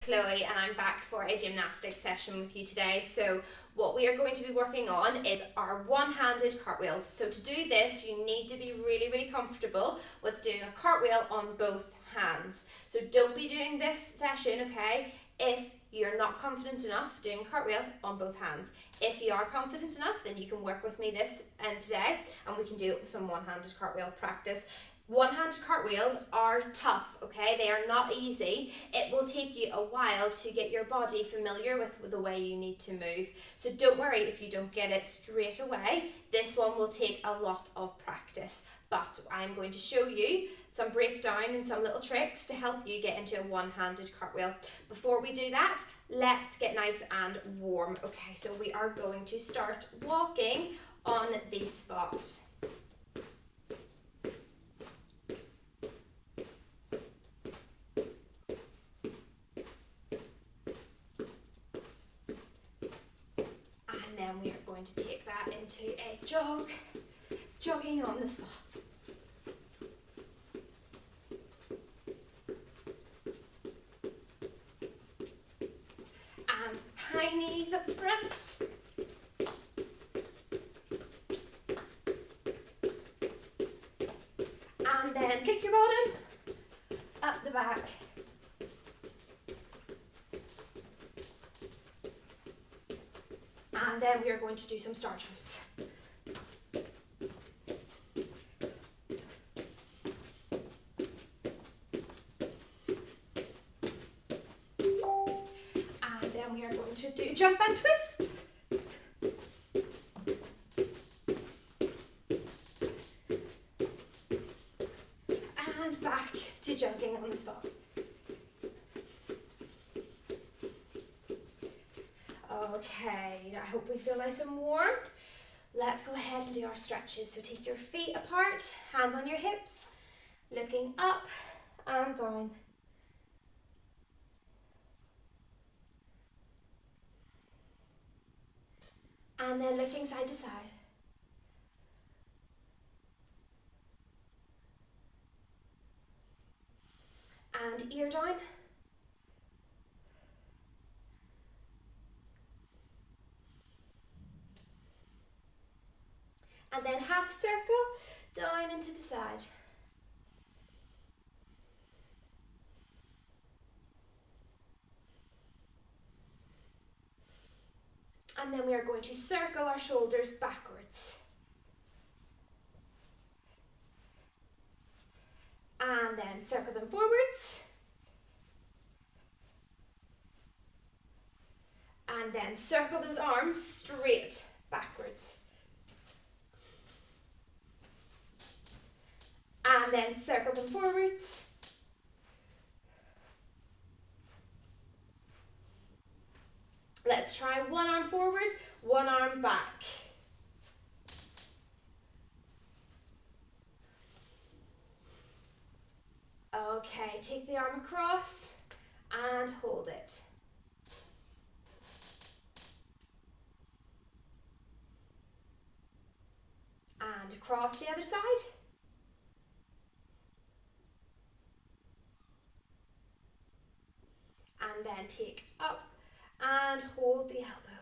Chloe and I'm back for a gymnastics session with you today. So what we are going to be working on is our one-handed cartwheels. So to do this you need to be really comfortable with doing a cartwheel on both hands. So don't be doing this session, okay, if you're not confident enough doing a cartwheel on both hands. If you are confident enough, then you can work with me this and today and we can do some one-handed cartwheel practice. One-handed cartwheels are tough, okay? They are not easy. It will take you a while to get your body familiar with the way you need to move. So don't worry if you don't get it straight away. This one will take a lot of practice. But I'm going to show you some breakdown and some little tricks to help you get into a one-handed cartwheel. Before we do that, let's get nice and warm. Okay, so we are going to start walking on the spot. And we are going to take that into a jog, jogging on the spot. And high knees at the front. And then kick your bottom at the back. And then we are going to do some star jumps. And then we are going to do jump and twist. And back to jumping on the spot. Okay, I hope we feel nice and warm. Let's go ahead and do our stretches. So take your feet apart, hands on your hips, looking up and down. And then looking side to side. And ear down. And then half circle down into the side. And then we are going to circle our shoulders backwards. And then circle them forwards. And then circle those arms straight backwards. And then circle them forwards. Let's try one arm forward, one arm back. Okay, take the arm across and hold it. And across the other side. And then take up and hold the elbow.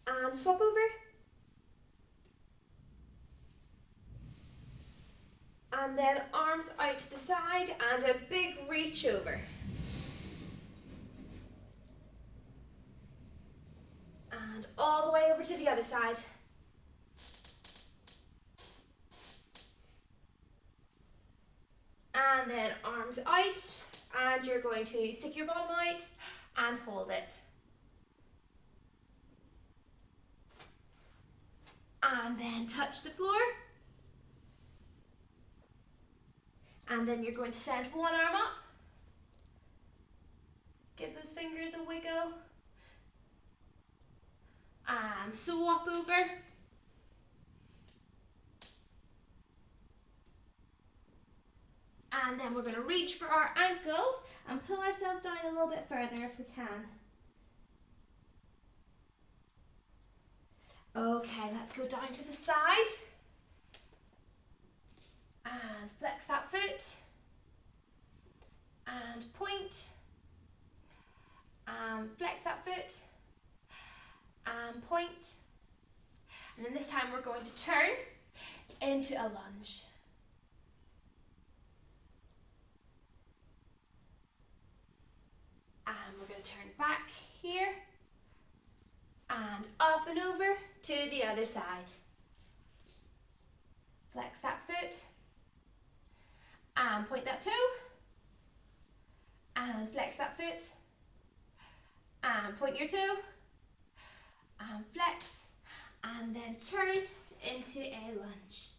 And swap over. And then arms out to the side and a big reach over. And all the way over to the other side. And then arms out, and you're going to stick your bottom out and hold it. And then touch the floor. And then you're going to send one arm up. Give those fingers a wiggle. And swap over. And then we're going to reach for our ankles and pull ourselves down a little bit further if we can. Okay, let's go down to the side. And flex that foot. point. And then this time we're going to turn into a lunge. And we're going to turn back here and up and over to the other side. Flex that foot and point that toe and flex that foot and point your toe and flex and then turn into a lunge.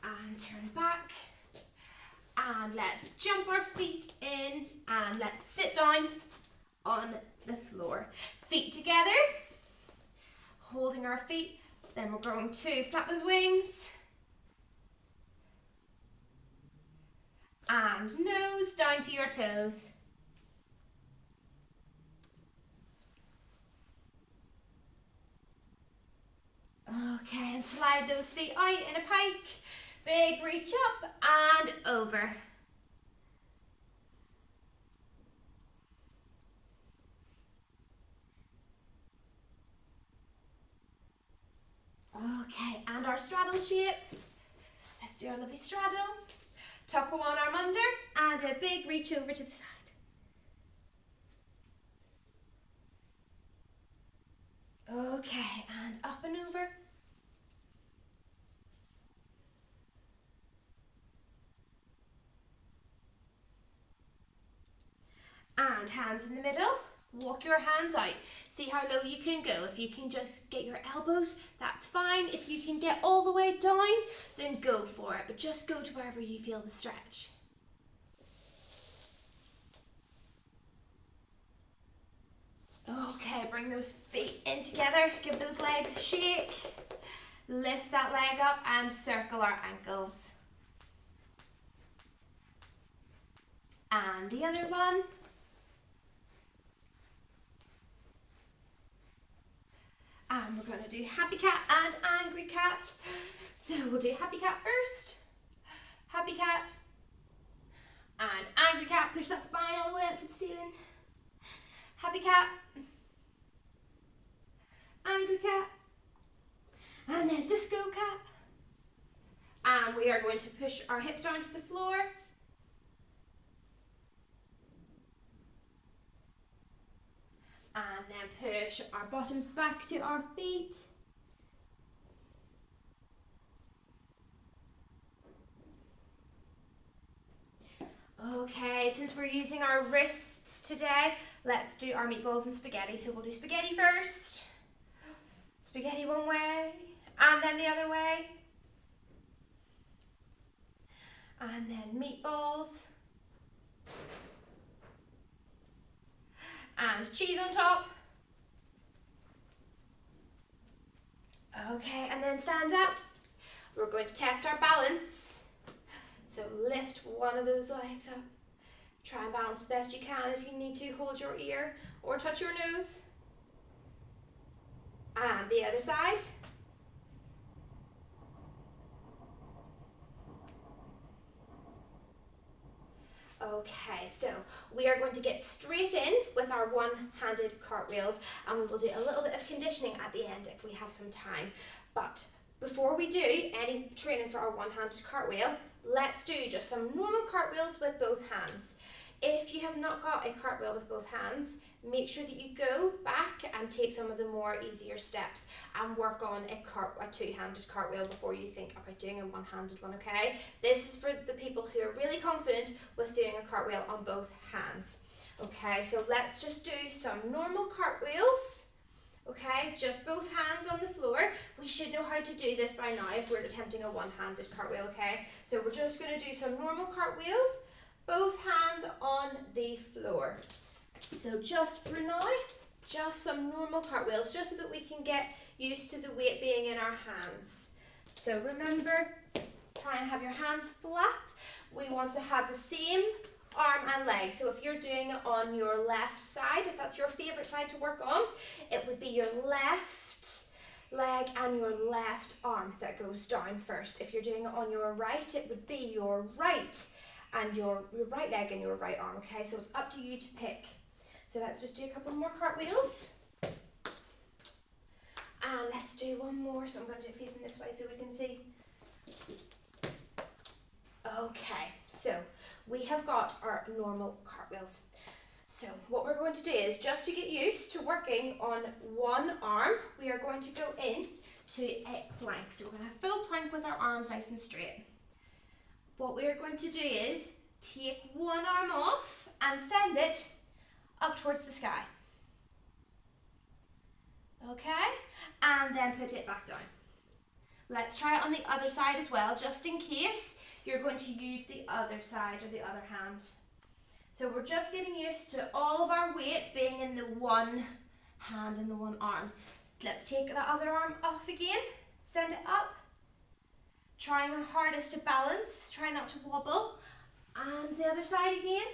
And turn back and let's jump our feet in and let's sit down on the floor. Feet together, holding our feet, then we're going to flap those wings and nose down to your toes. Okay, and slide those feet out in a pike. Big reach up and over. Okay, and our straddle shape. Let's do our lovely straddle. Tuck one arm under and a big reach over to the side. Okay, and up and over. And hands in the middle. Walk your hands out. See how low you can go. If you can just get your elbows, that's fine. If you can get all the way down, then go for it. But just go to wherever you feel the stretch. Okay, bring those feet in together. Give those legs a shake. Lift that leg up and circle our ankles. And the other one. And we're going to do happy cat and angry cat. So we'll do happy cat first. Happy cat. And angry cat. Push that spine all the way up to the ceiling. Happy cat. Angry cat. And then disco cat. And we are going to push our hips down to the floor. And then push our bottoms back to our feet. Okay, since we're using our wrists today, let's do our meatballs and spaghetti. So we'll do spaghetti first. Spaghetti one way, and then the other way. And then meatballs. And cheese on top. Okay, and then stand up. We're going to test our balance. So lift one of those legs up. Try and balance as best you can. If you need to, hold your ear or touch your nose. And the other side. Okay, so we are going to get straight in with our one-handed cartwheels, and we will do a little bit of conditioning at the end if we have some time. But before we do any training for our one-handed cartwheel, let's do just some normal cartwheels with both hands. If you have not got a cartwheel with both hands, make sure that you go back and take some of the more easier steps and work on a two-handed cartwheel before you think about doing a one-handed one, okay? This is for the people who are really confident with doing a cartwheel on both hands. Okay, so let's just do some normal cartwheels. Okay, just both hands on the floor. We should know how to do this by now if we're attempting a one-handed cartwheel, okay? So we're just going to do some normal cartwheels, both hands on the floor. So just for now, just some normal cartwheels, just so that we can get used to the weight being in our hands. So remember, try and have your hands flat. We want to have the same arm and leg. So if you're doing it on your left side, if that's your favourite side to work on, it would be your left leg and your left arm that goes down first. If you're doing it on your right, it would be your right and your right leg and your right arm, okay? So it's up to you to pick. So let's just do a couple more cartwheels. And let's do one more. So I'm going to do it facing this way so we can see. Okay, so we have got our normal cartwheels. So what we're going to do is, just to get used to working on one arm, we are going to go in to a plank. So we're going to have full plank with our arms nice and straight. What we are going to do is take one arm off and send it up towards the sky. Okay, and then put it back down. Let's try it on the other side as well, just in case you're going to use the other side or the other hand. So we're just getting used to all of our weight being in the one hand and the one arm. Let's take the other arm off again, send it up, trying the hardest to balance, try not to wobble, and the other side again.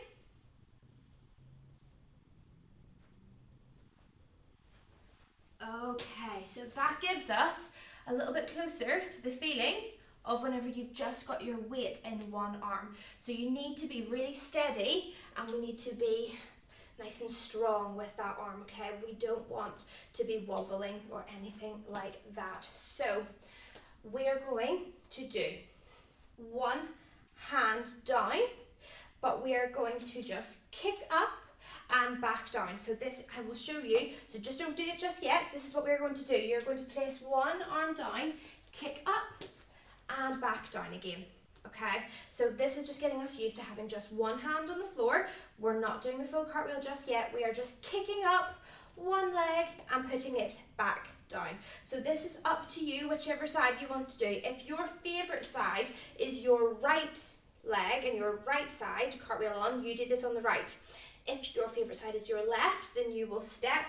Okay, so that gives us a little bit closer to the feeling of whenever you've just got your weight in one arm. So you need to be really steady, and we need to be nice and strong with that arm, okay? We don't want to be wobbling or anything like that. So we're going to do one hand down, but we are going to just kick up and back down. So this I will show you, so just don't do it just yet. This is what we're going to do. You're going to place one arm down, kick up and back down again. Okay, so this is just getting us used to having just one hand on the floor. We're not doing the full cartwheel just yet. We are just kicking up one leg and putting it back down. So this is up to you, whichever side you want to do. If your favorite side is your right leg and your right side cartwheel on, you do this on the right. If your favorite side is your left, then you will step.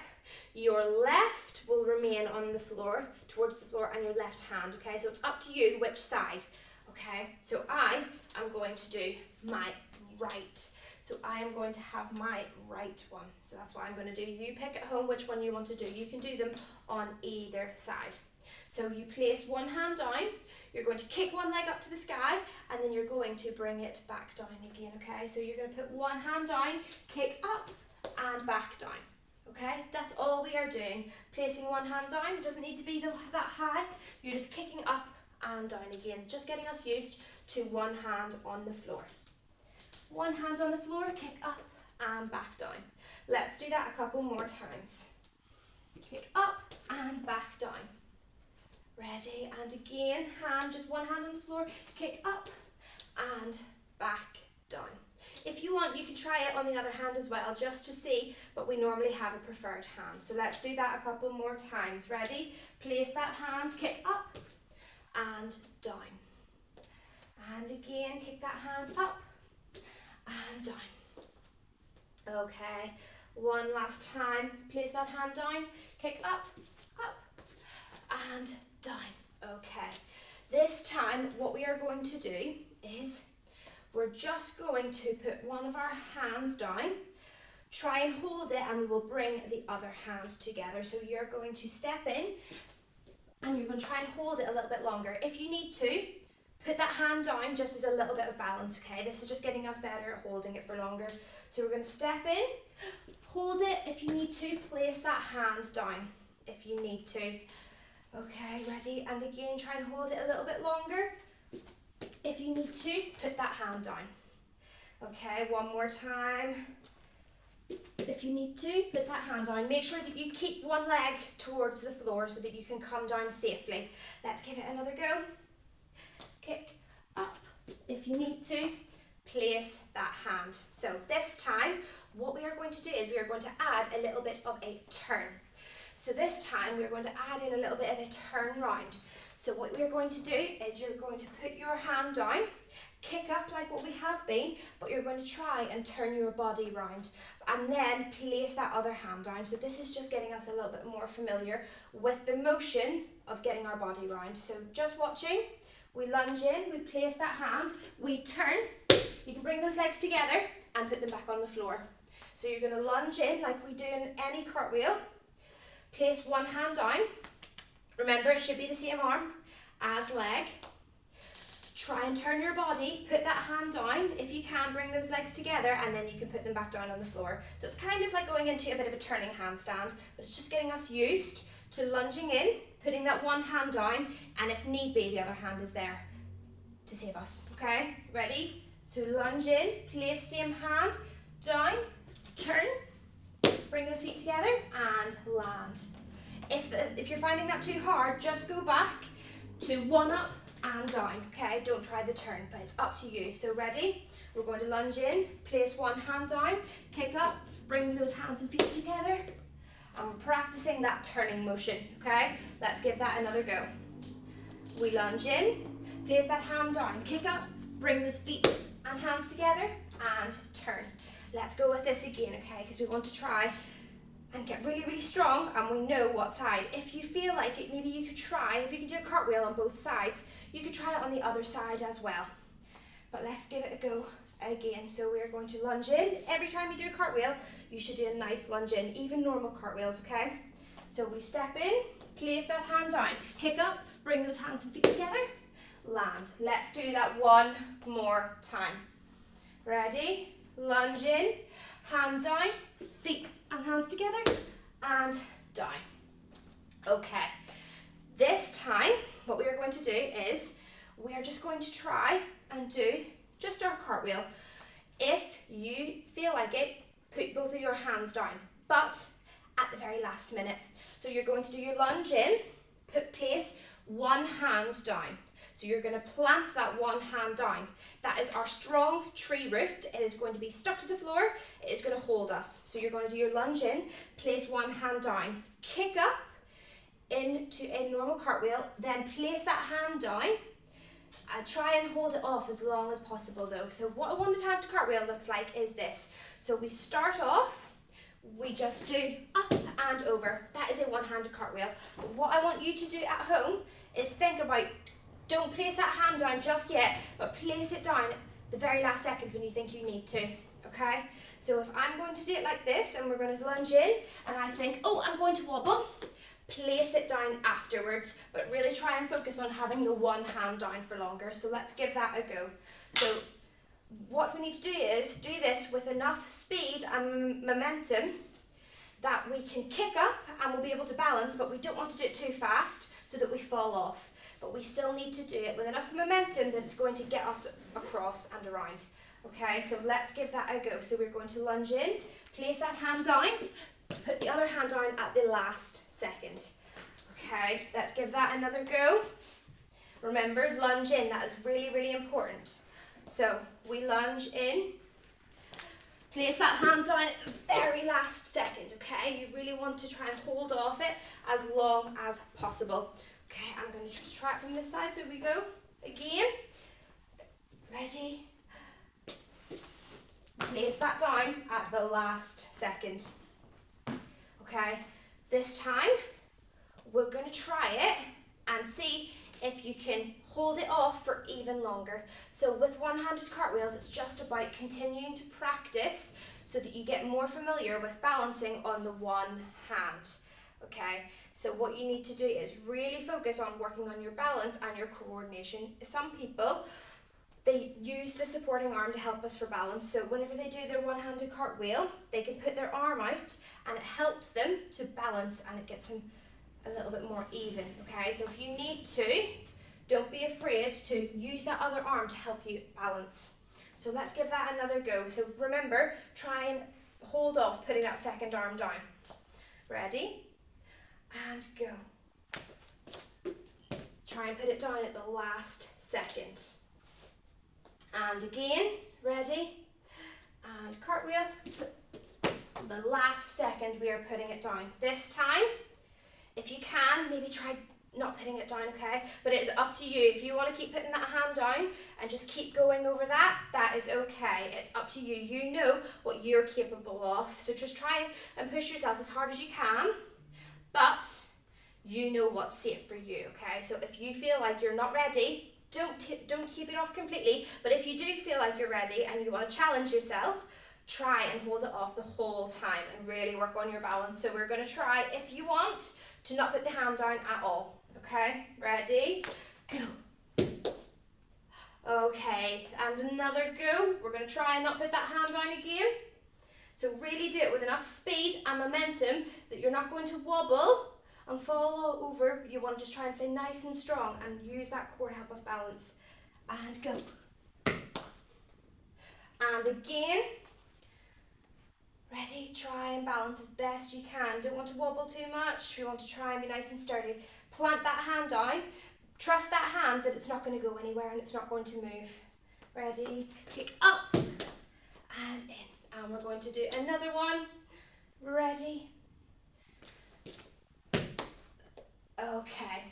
Your left will remain on the floor, towards the floor, and your left hand, okay? So it's up to you which side, okay? So I am going to do my right. So I am going to have my right one. So that's what I'm going to do. You pick at home which one you want to do. You can do them on either side. So you place one hand down, you're going to kick one leg up to the sky, and then you're going to bring it back down again, okay? So you're going to put one hand down, kick up and back down, okay? That's all we are doing. Placing one hand down, it doesn't need to be that high. You're just kicking up and down again, just getting us used to one hand on the floor. One hand on the floor, kick up and back down. Let's do that a couple more times. Kick up and back down. Ready, and again, just one hand on the floor, kick up and back down. If you want, you can try it on the other hand as well, just to see, but we normally have a preferred hand. So let's do that a couple more times. Ready? Place that hand, kick up and down. And again, kick that hand up and down. Okay, one last time. Place that hand down, kick up and down. Okay, this time what we are going to do is we're just going to put one of our hands down, try and hold it, and we will bring the other hand together. So you're going to step in and you're going to try and hold it a little bit longer. If you need to, put that hand down just as a little bit of balance, okay? This is just getting us better at holding it for longer. So we're going to step in, hold it. If you need to, place that hand down if you need to. Okay, ready? And again, try and hold it a little bit longer. If you need to, put that hand down. Okay, one more time. If you need to, put that hand down. Make sure that you keep one leg towards the floor so that you can come down safely. Let's give it another go. Kick up. If you need to, place that hand. So this time, what we are going to do is we are going to add a little bit of a turn. So this time we're going to add in a little bit of a turn round. So what we're going to do is you're going to put your hand down, kick up like what we have been, but you're going to try and turn your body round and then place that other hand down. So this is just getting us a little bit more familiar with the motion of getting our body round. So just watching, we lunge in, we place that hand, we turn, you can bring those legs together and put them back on the floor. So you're going to lunge in like we do in any cartwheel. Place one hand down. Remember, it should be the same arm as leg. Try and turn your body, put that hand down. If you can, bring those legs together and then you can put them back down on the floor. So it's kind of like going into a bit of a turning handstand, but it's just getting us used to lunging in, putting that one hand down, and if need be, the other hand is there to save us, okay? Ready? So lunge in, place same hand, down, turn, bring those feet together and land. If you're finding that too hard, just go back to one up and down, okay? Don't try the turn, but it's up to you. So ready? We're going to lunge in, place one hand down, kick up, bring those hands and feet together, and we're practicing that turning motion, okay? Let's give that another go. We lunge in, place that hand down, kick up, bring those feet and hands together, and turn. Let's go with this again, okay? Because we want to try and get really, really strong, and we know what side. If you feel like it, maybe you could try, if you can do a cartwheel on both sides, you could try it on the other side as well. But let's give it a go again. So we're going to lunge in. Every time you do a cartwheel, you should do a nice lunge in, even normal cartwheels, okay? So we step in, place that hand down, kick up, bring those hands and feet together, land. Let's do that one more time. Ready? Lunge in, hand down, feet and hands together, and down. Okay, this time what we are going to do is we are just going to try and do just our cartwheel. If you feel like it, put both of your hands down, but at the very last minute. So you're going to do your lunge in, place one hand down. So you're going to plant that one hand down. That is our strong tree root. It is going to be stuck to the floor. It is going to hold us. So you're going to do your lunge in, place one hand down, kick up into a normal cartwheel, then place that hand down. Try and hold it off as long as possible though. So what a one-handed cartwheel looks like is this. So we start off, we just do up and over. That is a one-handed cartwheel. But what I want you to do at home is think about, don't place that hand down just yet, but place it down the very last second when you think you need to, okay? So if I'm going to do it like this, and we're going to lunge in, and I think, oh, I'm going to wobble, place it down afterwards, but really try and focus on having the one hand down for longer. So let's give that a go. So what we need to do is do this with enough speed and momentum that we can kick up and we'll be able to balance, but we don't want to do it too fast so that we fall off. But we still need to do it with enough momentum that it's going to get us across and around. Okay, so let's give that a go. So we're going to lunge in, place that hand down, put the other hand down at the last second. Okay, let's give that another go. Remember, lunge in, that is really, really important. So we lunge in, place that hand down at the very last second, okay? You really want to try and hold off it as long as possible. Okay, I'm going to just try it from this side, so we go again. Ready? Place that down at the last second. Okay, this time we're going to try it and see if you can hold it off for even longer. So with one-handed cartwheels, it's just about continuing to practice so that you get more familiar with balancing on the one hand. Okay, so what you need to do is really focus on working on your balance and your coordination. Some people, they use the supporting arm to help us for balance. So whenever they do their one-handed cartwheel, they can put their arm out and it helps them to balance and it gets them a little bit more even. Okay, so if you need to, don't be afraid to use that other arm to help you balance. So let's give that another go. So remember, try and hold off putting that second arm down. Ready? And go. Try and put it down at the last second. And again, ready? And cartwheel. The last second we are putting it down. This time, if you can, maybe try not putting it down, okay? But it is up to you. If you want to keep putting that hand down and just keep going over that, that is okay. It's up to you. You know what you're capable of. So just try and push yourself as hard as you can, but you know what's safe for you, okay? So if you feel like you're not ready, don't keep it off completely. But if you do feel like you're ready and you want to challenge yourself, try and hold it off the whole time and really work on your balance. So we're going to try, if you want, to not put the hand down at all. Okay, ready? Go. another go. We're going to try and not put that hand down again. So really do it with enough speed and momentum that you're not going to wobble and fall all over. You want to just try and stay nice and strong and use that core to help us balance. And go. And again. Ready? Try and balance as best you can. Don't want to wobble too much. We want to try and be nice and sturdy. Plant that hand down. Trust that hand that it's not going to go anywhere and it's not going to move. Ready? Kick up and in. And we're going to do another one. Ready? Okay.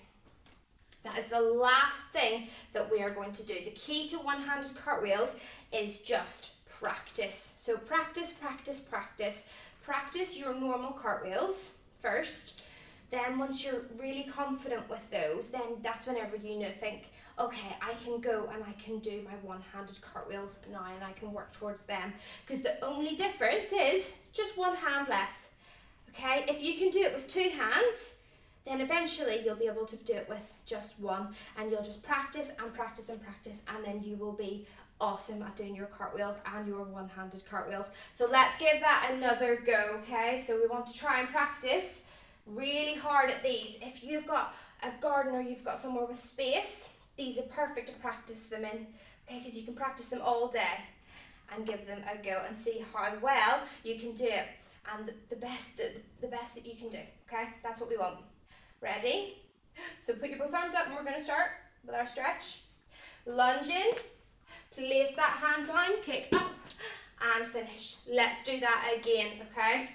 That is the last thing that we are going to do. The key to one-handed cartwheels is just practice. So practice, practice, practice. Practice your normal cartwheels first. Then once you're really confident with those, then that's whenever you think, okay, I can go and I can do my one-handed cartwheels now and I can work towards them. Because the only difference is just one hand less. Okay, if you can do it with two hands, then eventually you'll be able to do it with just one, and you'll just practice and practice and practice, and then you will be awesome at doing your cartwheels and your one-handed cartwheels. So let's give that another go, okay? So we want to try and practice really hard at these. If you've got a garden or you've got somewhere with space, these are perfect to practice them in, okay? Because you can practice them all day and give them a go and see how well you can do it, and the best that you can do, okay? That's what we want. Ready? So put your both arms up and we're going to start with our stretch. Lunge in, place that hand down, kick up and finish. Let's do that again, okay?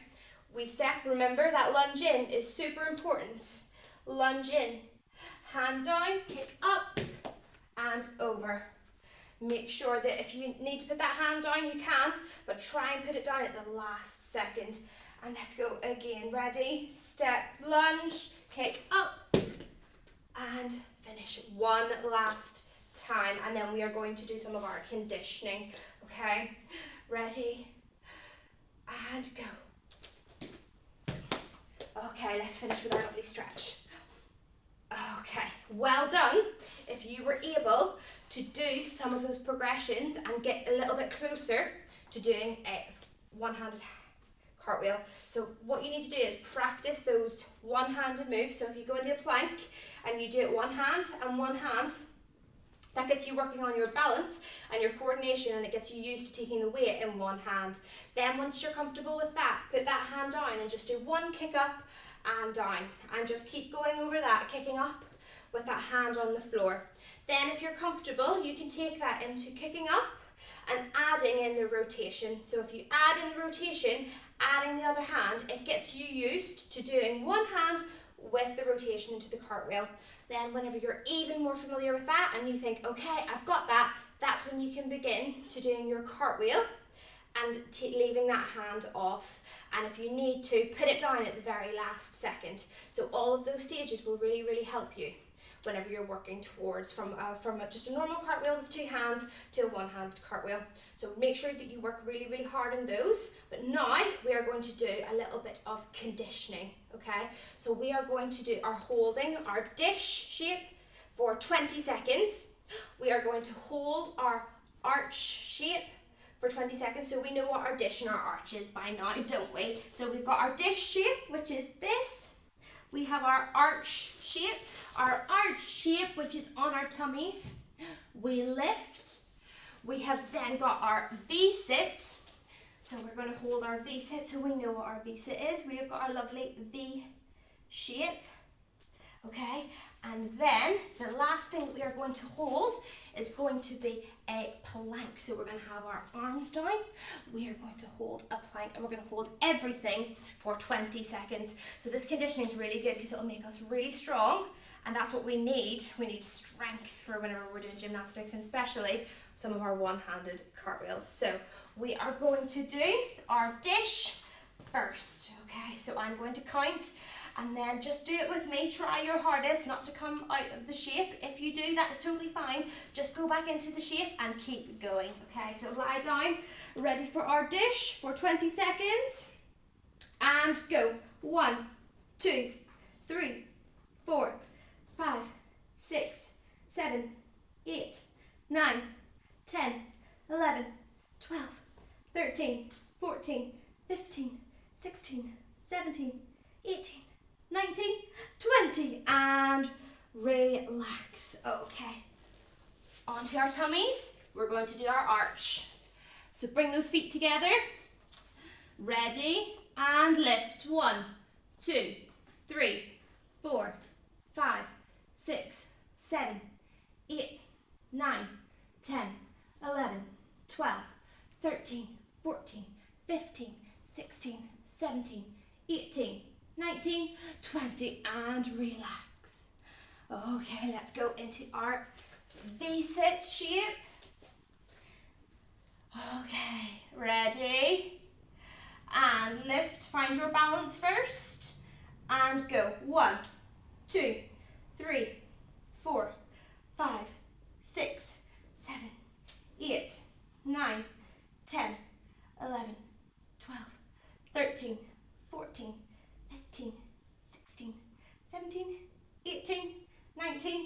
We step, remember that lunge in is super important. Lunge in, hand down, kick up and over. Make sure that if you need to put that hand down, you can, but try and put it down at the last second. And let's go again. Ready? Step, lunge, kick up and finish one last time, and then we are going to do some of our conditioning, okay? Ready? And go. Okay, let's finish with our lovely stretch. Okay, well done. If you were able to do some of those progressions and get a little bit closer to doing a one-handed cartwheel. So what you need to do is practice those one-handed moves. So if you go into a plank and you do it one hand and one hand, that gets you working on your balance and your coordination, and it gets you used to taking the weight in one hand. Then once you're comfortable with that, put that hand down and just do one kick up and down, and just keep going over that, kicking up with that hand on the floor. Then if you're comfortable, you can take that into kicking up and adding in the rotation. So if you add in the rotation, adding the other hand, it gets you used to doing one hand with the rotation into the cartwheel. Then whenever you're even more familiar with that and you think, okay, I've got that, that's when you can begin to doing your cartwheel and leaving that hand off. And if you need to, put it down at the very last second. So all of those stages will really, really help you whenever you're working towards from just a normal cartwheel with two hands to a one-handed cartwheel. So make sure that you work really, really hard on those. But now we are going to do a little bit of conditioning, okay? So we are going to do our holding our dish shape for 20 seconds. We are going to hold our arch shape for 20 seconds. So we know what our dish and our arch is by now, don't we? So we've got our dish shape, which is this. We have our arch shape. Our arch shape, which is on our tummies. We lift. We have then got our V-sit. So we're going to hold our V-sit so we know what our V-sit is. We have got our lovely V shape. Okay, and then the last thing that we are going to hold is going to be a plank. So we're going to have our arms down. We are going to hold a plank, and we're going to hold everything for 20 seconds. So this conditioning is really good because it'll make us really strong, and that's what we need. We need strength for whenever we're doing gymnastics, and especially some of our one-handed cartwheels. So we are going to do our dish first. Okay, so I'm going to count, and then just do it with me. Try your hardest not to come out of the shape. If you do, that is totally fine. Just go back into the shape and keep going. Okay, so lie down, ready for our dish for 20 seconds. And go. 1, 2, 3, 4, 5, 6, 7, 8, 9, 10, 13, 14, 15, 16, 17, 18, 19, 20, and relax. Okay, onto our tummies. We're going to do our arch. So bring those feet together. Ready, and lift. 1, 2, 3, 4, 5, 6, 7, 8, 9, 10, 11, 12, 13, 14, 15, 16, 17, 18, 19, 20, and relax. Okay, let's go into our V-sit shape. Okay, ready? And lift, find your balance first. And go. 1, 2, 3, 4, 5, 6, 7, 8, 9, 10, 11, 12, 13, 14, 15, 16, 17, 18, 19,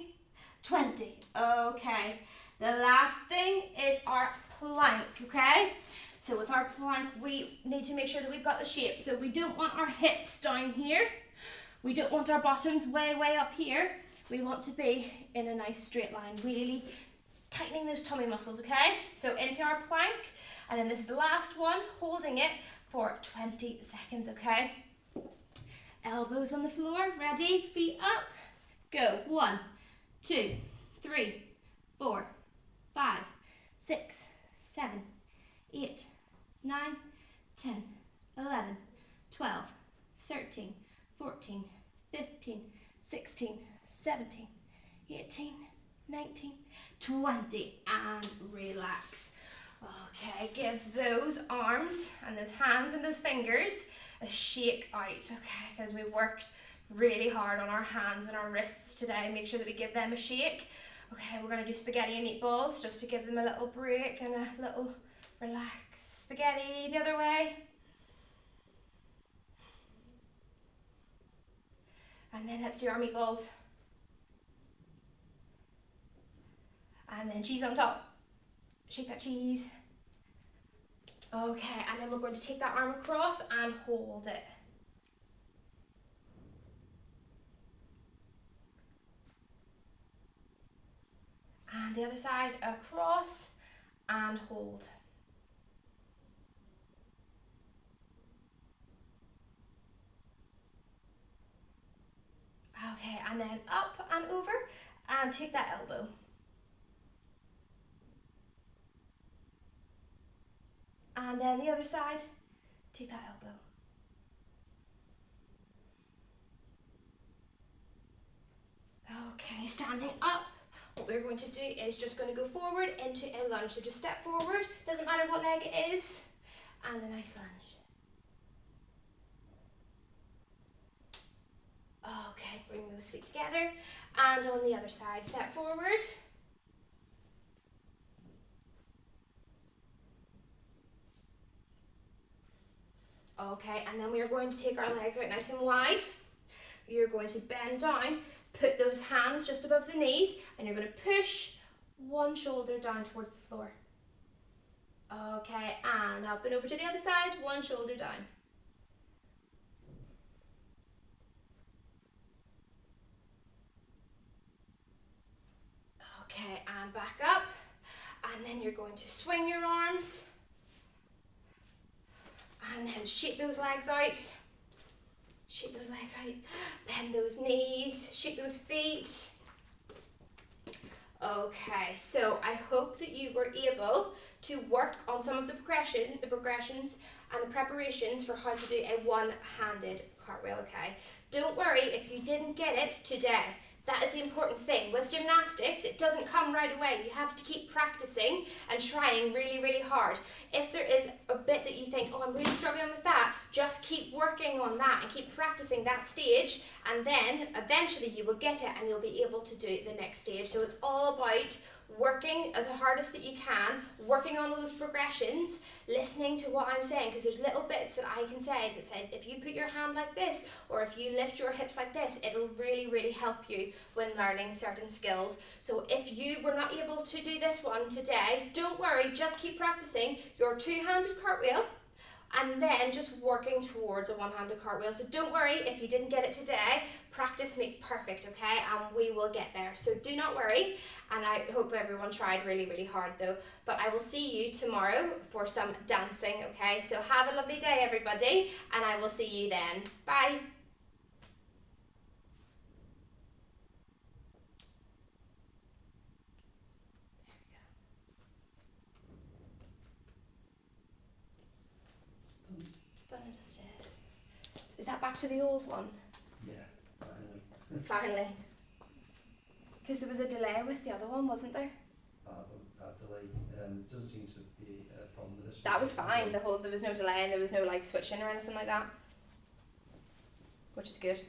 20. Okay, the last thing is our plank, okay? So with our plank, we need to make sure that we've got the shape. So we don't want our hips down here. We don't want our bottoms way, way up here. We want to be in a nice straight line, really tightening those tummy muscles, okay? So into our plank, and then this is the last one, holding it for 20 seconds, okay? Elbows on the floor, ready, feet up, go. 1, 2, 3, 4, 5, 6, 7, 8, 9, 10, 11, 12, 13, 14, 15, 16, 17, 18, 19, 20, and relax. Okay, give those arms and those hands and those fingers a shake out, okay, because we worked really hard on our hands and our wrists today. Make sure that we give them a shake. Okay, we're going to do spaghetti and meatballs just to give them a little break and a little relax. Spaghetti the other way. And then let's do our meatballs. And then cheese on top. Shake that cheese. Okay, and then we're going to take that arm across and hold it. And the other side, across and hold. Okay, and then up and over and take that elbow. And then the other side, take that elbow. Okay, standing up. What we're going to do is just going to go forward into a lunge. So just step forward, doesn't matter what leg it is, and a nice lunge. Okay, bring those feet together. And on the other side, step forward. Okay, and then we are going to take our legs out nice and wide. You're going to bend down, put those hands just above the knees, and you're going to push one shoulder down towards the floor. Okay, and up and over to the other side, one shoulder down. Okay, and back up, and then you're going to swing your arms, and then shake those legs out. Shake those legs out, bend those knees, shake those feet. Okay, so I hope that you were able to work on some of the progressions and the preparations for how to do a one-handed cartwheel, okay? Don't worry if you didn't get it today. That is the important thing. With gymnastics, it doesn't come right away. You have to keep practicing and trying really, really hard. If there is a bit that you think, oh, I'm really struggling with that, Just keep working on that and keep practicing that stage, and then eventually you will get it and you'll be able to do the next stage. So it's all about working the hardest that you can, working on those progressions, listening to what I'm saying, because there's little bits that I can say that say if you put your hand like this, or if you lift your hips like this, it'll really, really help you when learning certain skills. So if you were not able to do this one today, don't worry, just keep practicing your two-handed cartwheel, and then just working towards a one-handed cartwheel. So don't worry if you didn't get it today, practice makes perfect, okay? And we will get there. So do not worry, and I hope everyone tried really, really hard though. But I will see you tomorrow for some dancing, okay? So have a lovely day, everybody, and I will see you then. Bye. Done and dusted. Is that back to the old one? Yeah, finally. Finally. Because there was a delay with the other one, wasn't there? That delay doesn't seem to be a problem with this one. That was fine. There was no delay and there was no like switching or anything like that, which is good.